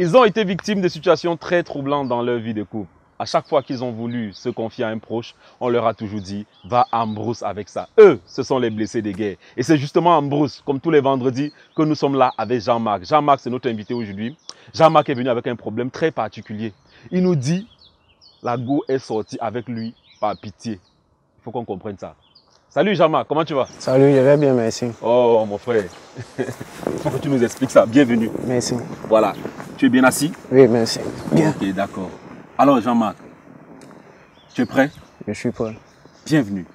Ils ont été victimes de situations très troublantes dans leur vie de couple. À chaque fois qu'ils ont voulu se confier à un proche, on leur a toujours dit « va en brousse avec ça ». Eux, ce sont les blessés de guerre. Et c'est justement en brousse, comme tous les vendredis, que nous sommes là avec Jean-Marc. Jean-Marc, c'est notre invité aujourd'hui. Jean-Marc est venu avec un problème très particulier. Il nous dit « la go est sortie avec lui par pitié ». Il faut qu'on comprenne ça. Salut Jean-Marc, comment tu vas? Salut, je vais bien, merci. Oh mon frère, il faut que tu nous expliques ça. Bienvenue. Merci. Voilà. Tu es bien assis? Oui, merci. Bien. Ok, d'accord. Alors Jean-Marc, tu es prêt? Je suis prêt. Bienvenue.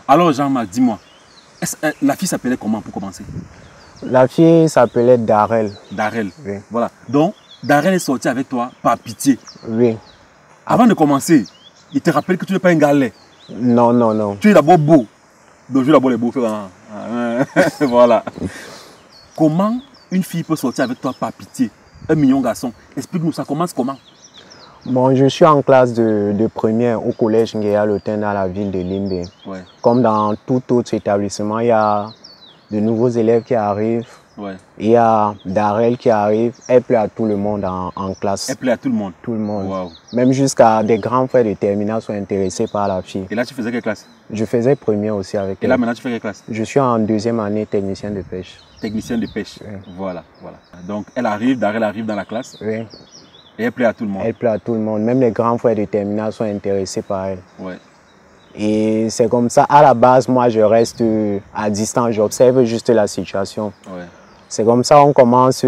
Alors Jean-Marc, dis-moi, la fille s'appelait comment pour commencer? La fille s'appelait Darel. Darel. Oui. Voilà. Donc, Darel est sorti avec toi par pitié. Oui. Avant de commencer, il te rappelle que tu n'es pas un galet. Non, non, non. Tu es d'abord beau. Donc, je vais d'abord les beaux. Voilà. Comment une fille peut sortir avec toi par pitié? Un mignon garçon. Explique-nous ça. Commence comment? Bon, je suis en classe de première au collège Nguéa Lotin dans la ville de Limbe. Ouais. Comme dans tout autre établissement, il y a de nouveaux élèves qui arrivent. Ouais. Il y a Darel qui arrive. Elle plaît à tout le monde en classe. Elle plaît à tout le monde. Tout le monde. Wow. Même jusqu'à des grands frères de terminale sont intéressés par la fille. Et là, tu faisais quelle classe? Je faisais première aussi avec elle. Et là, maintenant, tu fais quelle classe? Je suis en deuxième année technicien de pêche. Technicien de pêche. Oui. Voilà, voilà. Donc, elle arrive, Darel arrive dans la classe. Oui. Et elle plaît à tout le monde. Elle plaît à tout le monde. Même les grands frères de terminale sont intéressés par elle. Ouais. Et c'est comme ça. À la base, moi, je reste à distance. J'observe juste la situation. Ouais. C'est comme ça on commence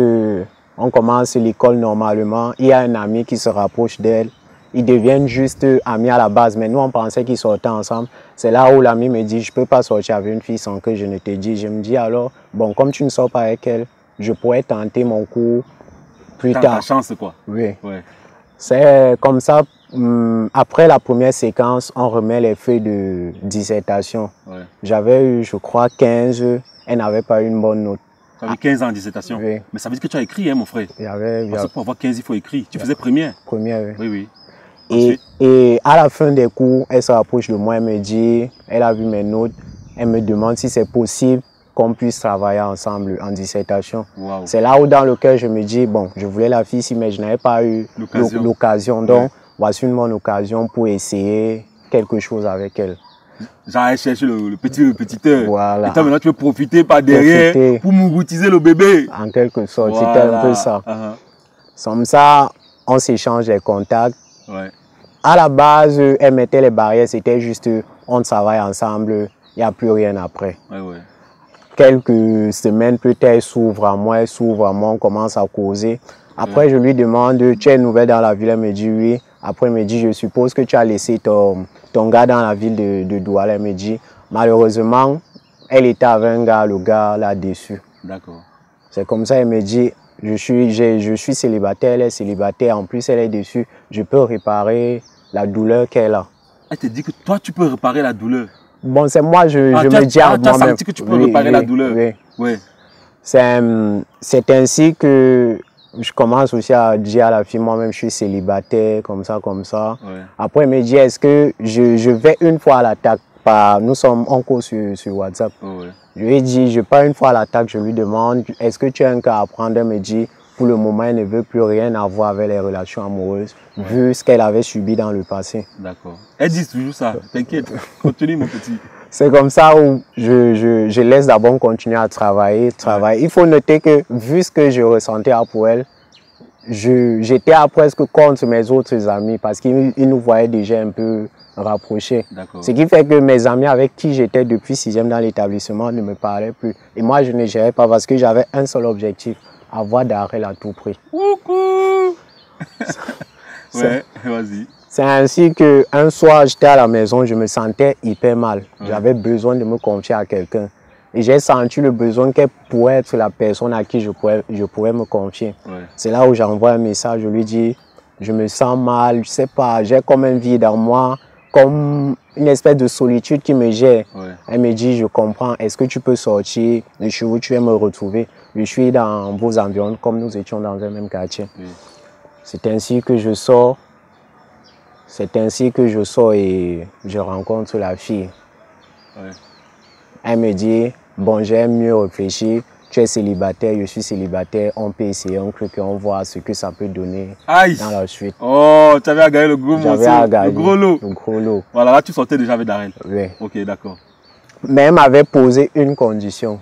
l'école normalement. Il y a un ami qui se rapproche d'elle. Ils deviennent juste amis à la base. Mais nous, on pensait qu'ils sortaient ensemble. C'est là où l'ami me dit, je ne peux pas sortir avec une fille sans que je ne te dise. Je me dis alors, bon, comme tu ne sors pas avec elle, je pourrais tenter mon cours plus tard. Ta chance, quoi. Oui. Ouais. C'est comme ça. Après la première séquence, on remet les feuilles de dissertation. Ouais. J'avais eu, je crois, 15. Elle n'avait pas eu une bonne note. Tu avais 15 ans en dissertation. Oui. Mais ça veut dire que tu as écrit, hein, mon frère. Parce que pour avoir 15, il faut écrire. Tu faisais première. Première, oui. Oui, oui. Et à la fin des cours, elle se rapproche de moi, elle me dit, elle a vu mes notes, elle me demande si c'est possible qu'on puisse travailler ensemble en dissertation. Wow. C'est là où dans le cœur je me dis, bon, je voulais la fille ici, mais je n'avais pas eu l'occasion. Donc, voici une bonne occasion pour essayer quelque chose avec elle. J'allais chercher le petit répétiteur. Voilà. Et toi, maintenant, tu veux profiter par derrière pour mougoutiser le bébé. En quelque sorte, voilà. C'était un peu ça. Comme ça, on s'échange les contacts. Ouais. À la base, elle mettait les barrières, c'était juste, on travaille ensemble, il n'y a plus rien après. Ouais, ouais. Quelques semaines plus tard, elle s'ouvre à moi, on commence à causer. Après, je lui demande, tu es nouvelle dans la ville? Elle me dit oui. Après, elle me dit, je suppose que tu as laissé ton gars dans la ville de Douala. Elle me dit, malheureusement, elle était avec un gars, le gars là-dessus. D'accord. C'est comme ça, elle me dit, je suis célibataire, elle est célibataire, en plus elle est dessus, je peux réparer la douleur qu'elle a. Elle te dit que toi, tu peux réparer la douleur? Bon, c'est moi, je me dis à moi-même. Tu as senti que tu peux réparer la douleur? Oui. Oui. C'est ainsi que je commence aussi à dire à la fille, moi-même, je suis célibataire, comme ça. Ouais. Après, elle me dit, est-ce que je vais une fois à l'attaque? Nous sommes en cours sur WhatsApp. Oh, ouais. Je lui ai dit, je pars une fois à l'attaque, je lui demande, est-ce que tu as un cas à prendre? Elle me dit, pour le moment, elle ne veut plus rien avoir avec les relations amoureuses, vu ce qu'elle avait subi dans le passé. D'accord. Elle dit toujours ça, t'inquiète, continue mon petit. C'est comme ça où je laisse d'abord continuer à travailler. Ouais. Il faut noter que, vu ce que je ressentais pour elle, j'étais presque contre mes autres amis parce qu'ils nous voyaient déjà un peu rapprochés. Ce qui fait que mes amis avec qui j'étais depuis 6e dans l'établissement ne me parlaient plus. Et moi, je ne gérais pas parce que j'avais un seul objectif, avoir Darel à tout prix. Coucou. Ouais, vas-y. C'est ainsi qu'un soir, j'étais à la maison, je me sentais hyper mal. J'avais besoin de me confier à quelqu'un. Et j'ai senti le besoin qu'elle pourrait être la personne à qui je pourrais me confier. C'est là où j'envoie un message, je lui dis, je me sens mal, je sais pas, j'ai comme un vide en moi, comme une espèce de solitude qui me gère. Elle me dit, je comprends, est-ce que tu peux sortir de chez où tu veux me retrouver? Je suis dans vos environs, comme nous étions dans un même quartier. C'est ainsi que je sors. C'est ainsi que je sors et je rencontre la fille. Ouais. Elle me dit, bon, j'ai mieux réfléchi. Tu es célibataire, je suis célibataire. On peut essayer un truc et on voit ce que ça peut donner dans la suite. Oh, tu avais à gagner le gros morceau, le gros lot. Le gros lot. Voilà, là tu sortais déjà avec Darel. Oui. Ok, d'accord. Mais elle m'avait posé une condition.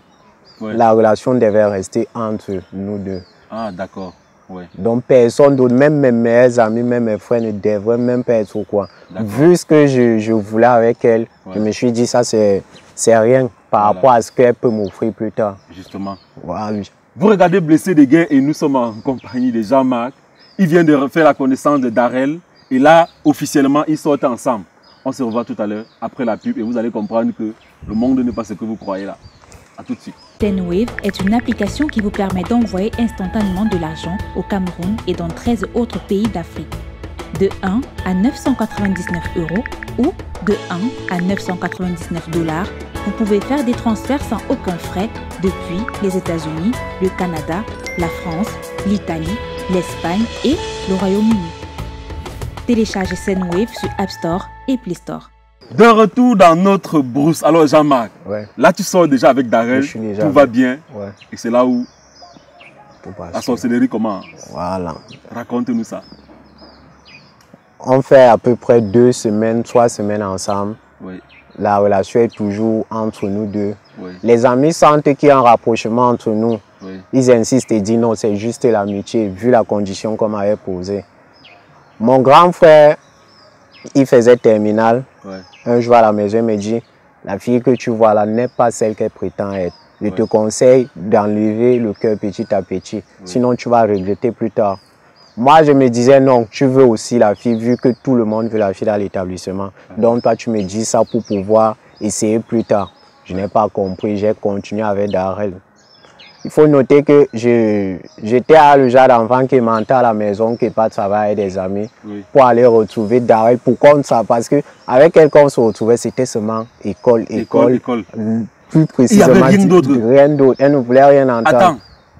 Ouais. La relation devait rester entre nous deux. Ah, d'accord. Ouais. Donc personne d'autre, même mes meilleurs amis, même mes frères ne devraient même pas être au courant. Vu ce que je voulais avec elle, ouais, je me suis dit ça c'est rien par rapport à ce qu'elle peut m'offrir plus tard. Justement. Voilà. Vous regardez Blessé des Guerres et nous sommes en compagnie de Jean-Marc. Il vient de faire la connaissance de Darel et là officiellement ils sortent ensemble. On se revoit tout à l'heure après la pub et vous allez comprendre que le monde n'est pas ce que vous croyez là. A tout de suite. Sendwave est une application qui vous permet d'envoyer instantanément de l'argent au Cameroun et dans 13 autres pays d'Afrique. De 1 à 999 € ou de 1 à 999 $, vous pouvez faire des transferts sans aucun frais depuis les États-Unis, le Canada, la France, l'Italie, l'Espagne et le Royaume-Uni. Téléchargez Sendwave sur App Store et Play Store. De retour dans notre brousse. Alors Jean-Marc, ouais, là tu sors déjà avec Darel, tout va bien. Ouais. Et c'est là où la sorcellerie commence. Voilà. Raconte-nous ça. On fait à peu près 2 semaines, 3 semaines ensemble. Oui. La relation est toujours entre nous deux. Oui. Les amis sentent qu'il y a un rapprochement entre nous. Oui. Ils insistent et disent non, c'est juste l'amitié, vu la condition qu'on m'avait posée. Mon grand frère, il faisait terminale. Ouais. Un jour à la maison, il me dit, la fille que tu vois là n'est pas celle qu'elle prétend être. Je te conseille d'enlever le cœur petit à petit, sinon tu vas regretter plus tard. Moi, je me disais, non, tu veux aussi la fille, vu que tout le monde veut la fille dans l'établissement. Donc toi, tu me dis ça pour pouvoir essayer plus tard. Je n'ai pas compris, j'ai continué avec Darel. Il faut noter que j'étais le genre d'enfant qui mentait à la maison, qui n'est pas travailler avec des amis, pour aller retrouver Darel. Pourquoi ça? Parce qu'avec elle, quand on se retrouvait, c'était seulement école. Plus précisément, il n'y avait rien d'autre. Rien d'autre. Elle ne voulait rien entendre. Attends,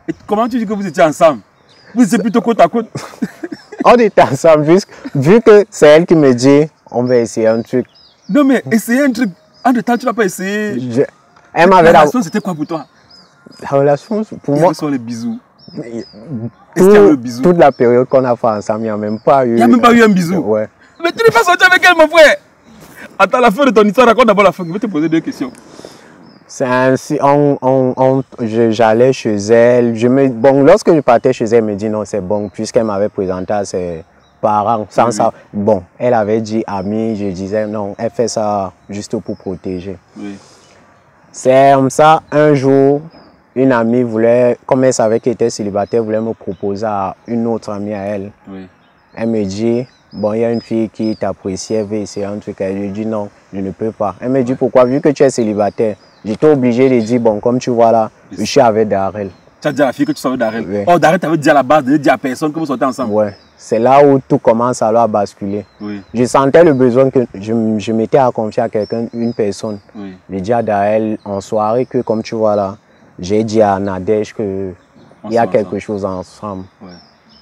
et comment tu dis que vous étiez ensemble? Vous étiez plutôt côte à côte? On était ensemble, vu que c'est elle qui me dit, on va essayer un truc. Non mais essayer un truc, en temps tu n'as pas essayé. La relation c'était quoi pour toi? La relation, pour moi... Quels sont les bisous? Est-ce qu'il y a eu le bisou? Toute la période qu'on a fait ensemble, il n'y a même pas eu... Il n'y a même pas eu un bisou? Ouais. Mais tu n'es pas sorti avec elle, mon frère! Attends, la fin de ton histoire, raconte d'abord la fin. Je vais te poser 2 questions. C'est ainsi, j'allais chez elle. Bon, lorsque je partais chez elle, elle me dit non, c'est bon, puisqu'elle m'avait présenté à ses parents. Sans ça, bon, elle avait dit amie, je disais non, elle fait ça juste pour protéger. Oui. C'est comme ça, un jour, une amie voulait, comme elle savait qu'elle était célibataire, voulait me proposer à une autre amie à elle. Oui. Elle me dit, bon, il y a une fille qui t'apprécie, elle veut essayer un truc. Je lui dis non, je ne peux pas. Elle me dit pourquoi? Vu que tu es célibataire, j'étais obligé de dire, bon, comme tu vois là, je suis avec Darel. Tu as dit à la fille que tu savais Darel? Oui. Oh, Darel t'avait dit à la base, de dire à personne que vous sortez ensemble? Ouais. C'est là où tout commence alors à basculer. Oui. Je sentais le besoin que je m'étais à confier à quelqu'un, une personne. Oui. J'ai dit à Darel en soirée que, comme tu vois là, j'ai dit à Nadège qu'il y a quelque chose ensemble. Ouais.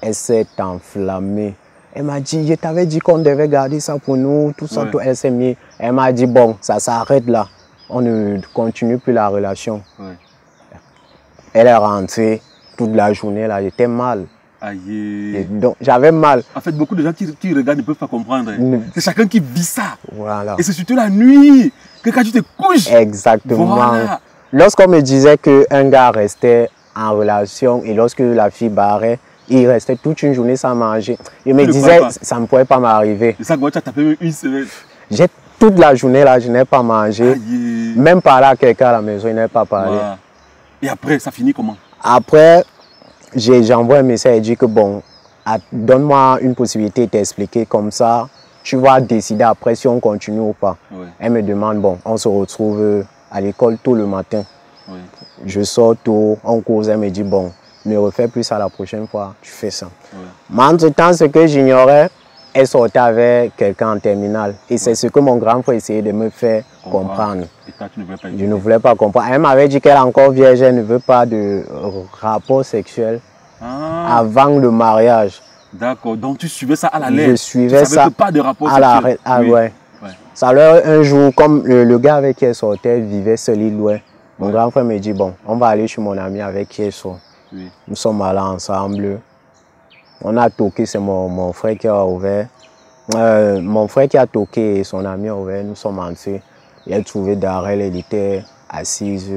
Elle s'est enflammée. Elle m'a dit, je t'avais dit qu'on devait garder ça pour nous, tout ça, tout. Elle s'est mise. Elle m'a dit, bon, ça s'arrête là. On ne continue plus la relation. Ouais. Elle est rentrée toute la journée là, j'étais mal. Aïe. Donc j'avais mal. En fait, beaucoup de gens qui regardent ne peuvent pas comprendre. C'est chacun qui vit ça. Voilà. Et c'est surtout la nuit, que quand tu te couches. Exactement. Voilà. Lorsqu'on me disait qu'un gars restait en relation et lorsque la fille barrait, il restait toute une journée sans manger. Je me disais, ça ne pourrait pas m'arriver. Et ça, tu as tapé une semaine. Toute la journée là, je n'ai pas mangé. Aïe. Même parler à quelqu'un à la maison, il n'a pas parlé. Voilà. Et après, ça finit comment? Après, j'envoie un message et dit que bon, donne-moi une possibilité de t'expliquer comme ça. Tu vas décider après si on continue ou pas. Oui. Elle me demande, bon, on se retrouve à l'école tôt le matin. Oui. Je sors tôt, on cause, elle me dit, bon, ne refais plus ça la prochaine fois, tu fais ça. Oui. Mais entre-temps, ce que j'ignorais, elle sortait avec quelqu'un en terminale. Et c'est ce que mon grand frère essayait de me faire comprendre. Et toi, tu ne voulais pas Je ne voulais pas comprendre. Elle m'avait dit qu'elle est encore vierge, elle ne veut pas de rapport sexuel avant le mariage. D'accord, donc tu suivais ça à la lettre. Je suivais tu savais ça que pas de rapport à la sexuel. lettre. Ah Oui. ouais. Ouais. Ça leur, un jour, comme le gars avec qui elle sortait vivait seul, il louait. Mon Ouais. grand frère me dit, bon, on va aller chez mon ami avec qui elle sort. Oui. Nous sommes allés ensemble. On a toqué, c'est mon frère qui a ouvert. Mon frère qui a toqué et son ami a ouvert. Nous sommes entrés. Il a trouvé Darel, elle était assise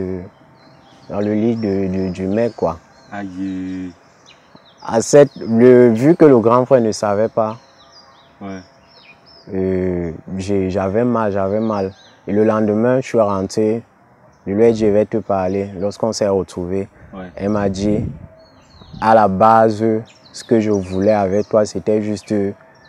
dans le lit du mec, quoi. Aïe. Vu que le grand frère ne savait pas, ouais. j'avais mal. Et le lendemain, je suis rentré. Je lui ai dit, je vais te parler. Lorsqu'on s'est retrouvés, Ouais. elle m'a dit, à la base, ce que je voulais avec toi, c'était juste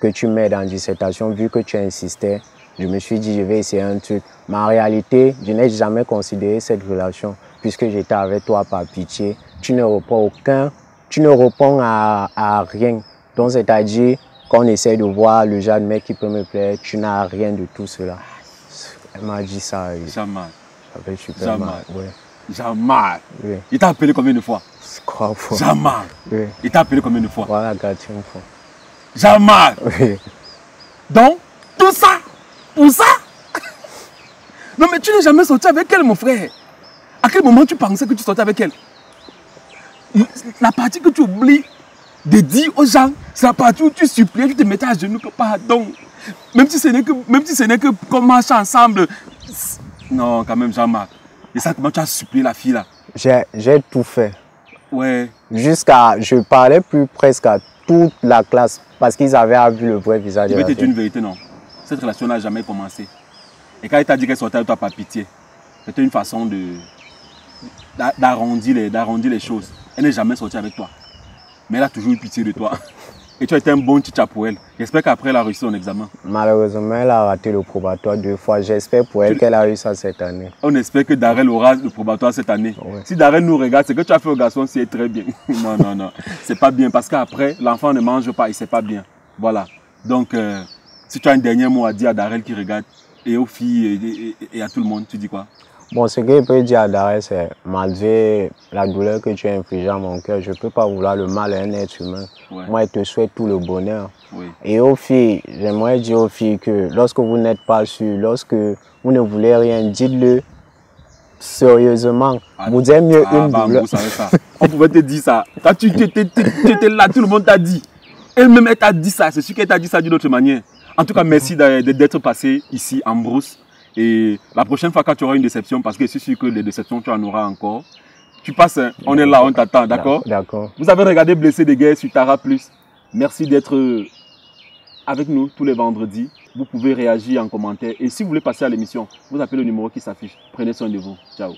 que tu m'aides en dissertation. Vu que tu insistais, je me suis dit, je vais essayer un truc. Mais en réalité, je n'ai jamais considéré cette relation, puisque j'étais avec toi par pitié. Tu ne réponds à rien. Donc, c'est-à-dire qu'on essaie de voir le genre de mec qui peut me plaire. Tu n'as rien de tout cela. Elle m'a dit ça. Jamais. Avec super mal. Ouais. Jamais. Oui. Il t'a appelé combien de fois? 3 fois. Jamais. Oui. Il t'a appelé combien de fois? Voilà, 4e fois. Jamais. Oui. Donc, tout ça, pour ça? Non, mais tu n'es jamais sorti avec elle, mon frère. À quel moment tu pensais que tu sortais avec elle? La partie que tu oublies de dire aux gens, c'est la partie où tu suppliais, tu te mettais à genoux, que pardon. Même si ce n'est que qu'on marche ensemble. Non, quand même, Jean-Marc. Et ça, comment tu as supplié la fille là? J'ai tout fait. Ouais. Je parlais plus presque à toute la classe parce qu'ils avaient vu le vrai visage de Je vais la te dire fille. une vérité, non. Cette relation n'a jamais commencé. Et quand elle t'a dit qu'elle sortait avec toi par pitié, c'était une façon d'arrondir les choses. Elle n'est jamais sortie avec toi. Mais elle a toujours eu pitié de toi. Et tu as été un bon teacher pour elle. J'espère qu'après elle a réussi son examen. Malheureusement, elle a raté le probatoire 2 fois. J'espère pour elle qu'elle a eu ça cette année. On espère que Darel aura le probatoire cette année. Ouais. Si Darel nous regarde, c'est que tu as fait au garçon, c'est très bien. Non, non, non. C'est pas bien parce qu'après, l'enfant ne mange pas et c'est pas bien. Voilà. Donc, si tu as un dernier mot à dire à Darel qui regarde, et aux filles et à tout le monde, tu dis quoi? Bon, ce que je peux dire à Darel, c'est malgré la douleur que tu as infligée à mon cœur, je ne peux pas vouloir le mal à un être humain. Ouais. Moi, je te souhaite tout le bonheur. Oui. Et aux filles, j'aimerais dire aux filles que lorsque vous n'êtes pas sûres, lorsque vous ne voulez rien, dites-le sérieusement. Vous êtes mieux une douleur. Vous savez ça. On pouvait te dire ça. Quand tu étais là, tout le monde t'a dit. Elle-même, elle t'a dit ça. C'est sûr qu'elle t'a dit ça d'une autre manière. En tout cas, merci d'être passé ici en brousse. Et la prochaine fois, quand tu auras une déception, parce que je suis sûr que les déceptions, tu en auras encore, tu passes, on est là, on t'attend, d'accord? D'accord. Vous avez regardé Blessé des guerres sur Tara Plus. Merci d'être avec nous tous les vendredis. Vous pouvez réagir en commentaire. Et si vous voulez passer à l'émission, vous appelez le numéro qui s'affiche. Prenez soin de vous. Ciao.